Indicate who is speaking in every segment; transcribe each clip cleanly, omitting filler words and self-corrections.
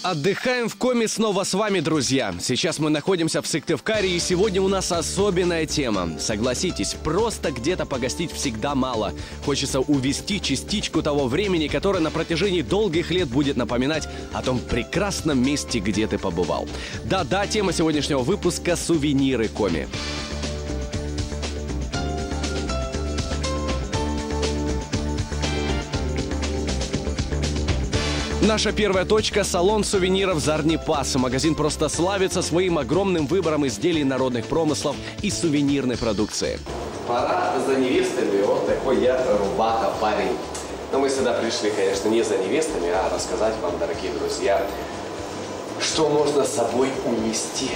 Speaker 1: Отдыхаем в Коми снова с вами, друзья. Сейчас мы находимся в Сыктывкаре, и сегодня у нас особенная тема. Согласитесь, просто где-то погостить всегда мало. Хочется увести частичку того времени, которое на протяжении долгих лет будет напоминать о том прекрасном месте, где ты побывал. Да-да, тема сегодняшнего выпуска — сувениры Коми. Наша первая точка – салон сувениров «Зарнипас». Магазин просто славится своим огромным выбором изделий народных промыслов и сувенирной продукции.
Speaker 2: Пора за невестами. Вот такой я рубаха парень. Но мы сюда пришли, конечно, не за невестами, а рассказать вам, дорогие друзья, что можно с собой унести.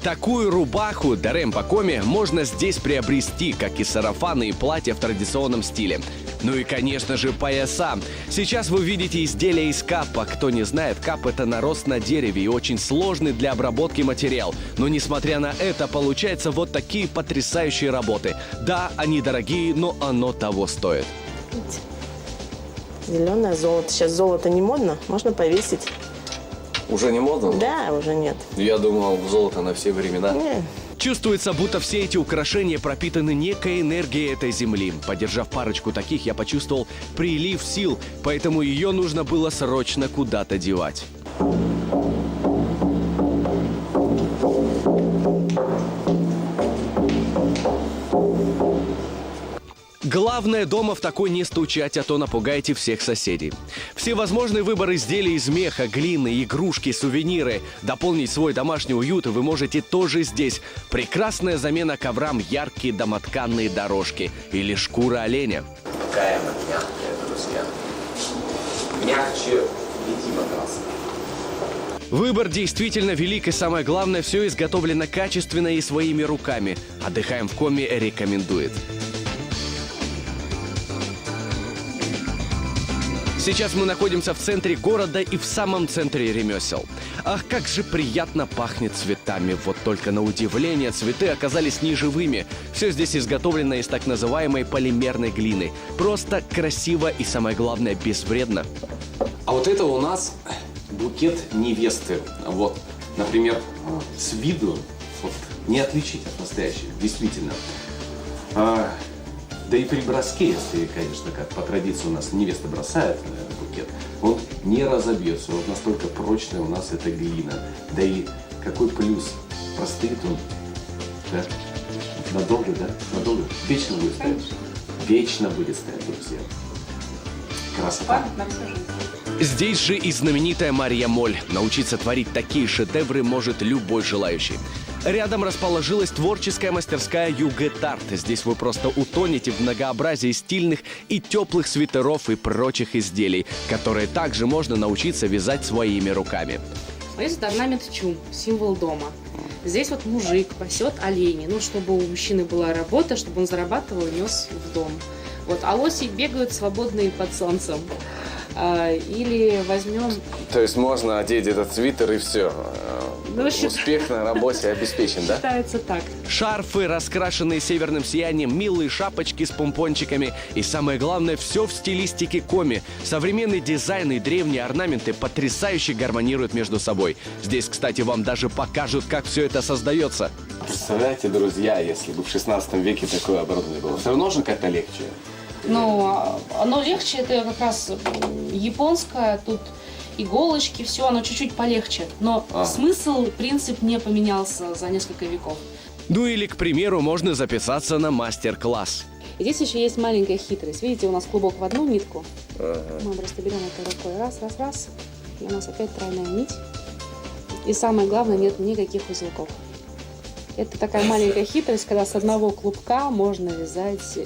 Speaker 1: Такую рубаху дарем по Коми можно здесь приобрести, как и сарафаны и платья в традиционном стиле. Ну и, конечно же, пояса. Сейчас вы видите изделия из капа. Кто не знает, кап — это нарост на дереве и очень сложный для обработки материал. Но, несмотря на это, получаются вот такие потрясающие работы. Да, они дорогие, но оно того стоит.
Speaker 3: Зеленое золото. Сейчас золото не модно, можно повесить.
Speaker 2: Уже не модно?
Speaker 3: Да, уже нет.
Speaker 2: Я думал, золото на все времена.
Speaker 3: Нет.
Speaker 1: Чувствуется, будто все эти украшения пропитаны некой энергией этой земли. Подержав парочку таких, я почувствовал прилив сил, поэтому ее нужно было срочно куда-то девать. Главное дома в такой не стучать, а то напугаете всех соседей. Всевозможный выбор изделий из меха, глины, игрушки, сувениры. Дополнить свой домашний уют вы можете тоже здесь. Прекрасная замена коврам, яркие домотканные дорожки или шкура оленя.
Speaker 2: Какая она мягкая, друзья. Мягче матраса.
Speaker 1: Выбор действительно велик, и самое главное, все изготовлено качественно и своими руками. «Отдыхаем в Коми» рекомендует. Сейчас мы находимся в центре города и в самом центре ремесел. Ах, как же приятно пахнет цветами. Вот только на удивление цветы оказались неживыми. Все здесь изготовлено из так называемой полимерной глины. Просто красиво и, самое главное, безвредно.
Speaker 2: А вот это у нас букет невесты. Вот, например, с виду вот, не отличить от настоящих, действительно. Да и при броске, если, конечно, как по традиции у нас невеста бросает букет, он не разобьется. Вот настолько прочная у нас эта глина. Да и какой плюс? Простоит он, да? Надолго, да? Надолго. Вечно будет стоять. Вечно будет стоять, друзья. Красота.
Speaker 1: Здесь же и знаменитая Мария Моль. Научиться творить такие шедевры может любой желающий. Рядом расположилась творческая мастерская «Югетарт». Здесь вы просто утонете в многообразии стильных и теплых свитеров и прочих изделий, которые также можно научиться вязать своими руками.
Speaker 4: Здесь орнамент чум, символ дома. Здесь вот мужик пасет оленей, чтобы у мужчины была работа, чтобы он зарабатывал и нес в дом. Вот, а лоси бегают свободные под солнцем. Или возьмем...
Speaker 2: То есть можно одеть этот свитер и все.
Speaker 4: Ну,
Speaker 2: успех на работе обеспечен, да?
Speaker 4: Считается так.
Speaker 1: Шарфы, раскрашенные северным сиянием, милые шапочки с помпончиками и, самое главное, все в стилистике Коми. Современный дизайн и древние орнаменты потрясающе гармонируют между собой. Здесь, кстати, вам даже покажут, как все это создается.
Speaker 2: Представляете, друзья, если бы в 16 веке такое оборудование было, все равно же как-то легче.
Speaker 4: Но оно легче, это как раз японское, тут иголочки, все, оно чуть-чуть полегче. Но смысл, принцип не поменялся за несколько веков.
Speaker 1: Ну или, к примеру, можно записаться на мастер-класс.
Speaker 4: Здесь еще есть маленькая хитрость. Видите, у нас клубок в одну нитку. Мы просто берем это рукой, раз. И у нас опять тройная нить. И самое главное, нет никаких узелков. Это такая маленькая хитрость, когда с одного клубка можно вязать,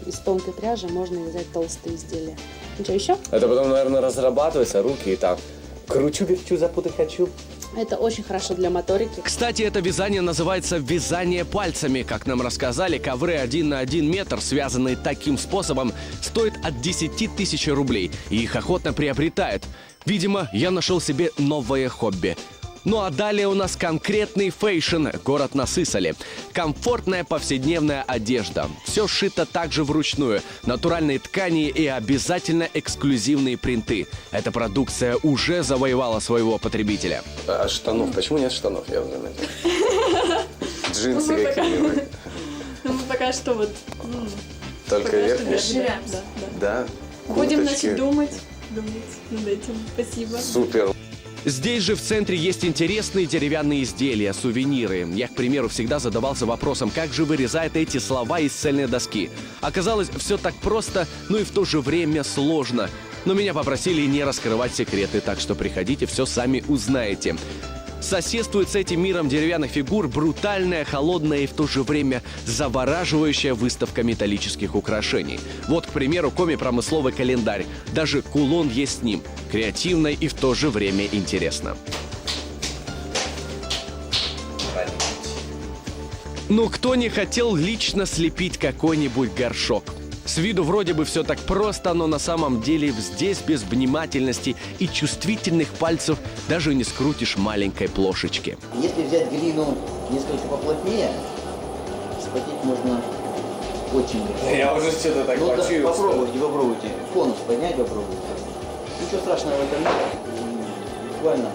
Speaker 4: из тонкой пряжи можно вязать толстые изделия. Ну что, еще?
Speaker 2: Это потом, наверное, разрабатывается, руки и так. Кручу-верчу, запутать хочу.
Speaker 4: Это очень хорошо для моторики.
Speaker 1: Кстати, это вязание называется вязание пальцами. Как нам рассказали, ковры 1 на 1 метр, связанные таким способом, стоят от 10 000 рублей. И их охотно приобретают. Видимо, я нашел себе новое хобби. Ну а далее у нас конкретный фэшн, город на Сысоле. Комфортная повседневная одежда. Все сшито также вручную. Натуральные ткани и обязательно эксклюзивные принты. Эта продукция уже завоевала своего потребителя.
Speaker 5: А штанов? Почему нет штанов? Я уже заметил. Джинсы какие-нибудь.
Speaker 6: Мы пока что вот...
Speaker 5: Только верхние?
Speaker 6: Расширяемся.
Speaker 5: Да.
Speaker 6: Будем,
Speaker 5: Курточки.
Speaker 6: значит, думать над этим. Спасибо.
Speaker 5: Супер.
Speaker 1: Здесь же в центре есть интересные деревянные изделия, сувениры. Я, к примеру, всегда задавался вопросом, как же вырезают эти слова из цельной доски. Оказалось, все так просто, но и в то же время сложно. Но меня попросили не раскрывать секреты, так что приходите, все сами узнаете. Соседствует с этим миром деревянных фигур брутальная, холодная и в то же время завораживающая выставка металлических украшений. Вот, к примеру, коми-промысловый календарь. Даже кулон есть с ним. Креативно и в то же время интересно. Ну, кто не хотел лично слепить какой-нибудь горшок? С виду вроде бы все так просто, но на самом деле здесь без внимательности и чувствительных пальцев даже не скрутишь маленькой плошечки.
Speaker 7: Если взять глину несколько поплотнее, схватить можно очень легко.
Speaker 5: Я уже что-то так
Speaker 7: Ну, да,
Speaker 5: почуял.
Speaker 7: попробуйте. Конус поднять попробуйте. Ничего страшного в этом нет. Буквально.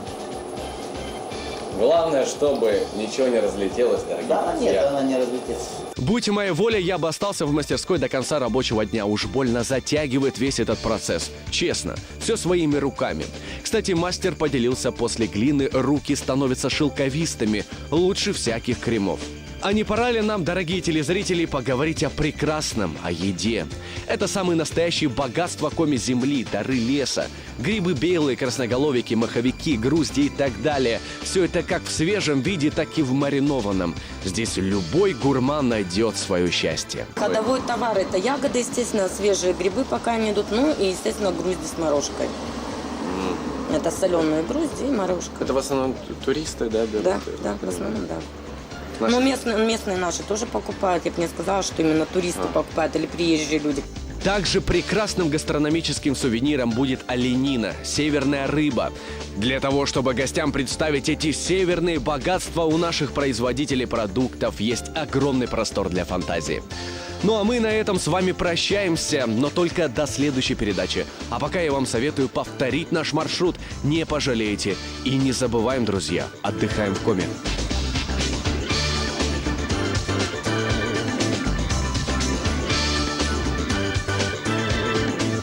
Speaker 5: Главное, чтобы ничего не разлетелось, дорогие
Speaker 7: Да,
Speaker 5: друзья.
Speaker 7: нет, она не разлетится.
Speaker 1: Будь моя воля, я бы остался в мастерской до конца рабочего дня. Уж больно затягивает весь этот процесс. Честно, все своими руками. Кстати, мастер поделился: после глины руки становятся шелковистыми, лучше всяких кремов. А не пора ли нам, дорогие телезрители, поговорить о прекрасном, о еде? Это самые настоящие богатства коми-земли, дары леса. Грибы белые, красноголовики, маховики, грузди и так далее. Все это как в свежем виде, так и в маринованном. Здесь любой гурман найдет свое счастье.
Speaker 8: Ходовой товар – это ягоды, естественно, свежие грибы пока не идут, ну и, естественно, грузди с морожкой. Это соленые грузди и морожка.
Speaker 5: Это в основном туристы, да, берут?
Speaker 8: Да, в основном, да.
Speaker 5: Наши-
Speaker 8: Ну, местные наши тоже покупают. Я бы не сказала, что именно туристы покупают или приезжие люди.
Speaker 1: Также прекрасным гастрономическим сувениром будет оленина, северная рыба. Для того, чтобы гостям представить эти северные богатства, у наших производителей продуктов есть огромный простор для фантазии. Ну а мы на этом с вами прощаемся, но только до следующей передачи. А пока я вам советую повторить наш маршрут, не пожалеете. И не забываем, друзья, отдыхаем в коме.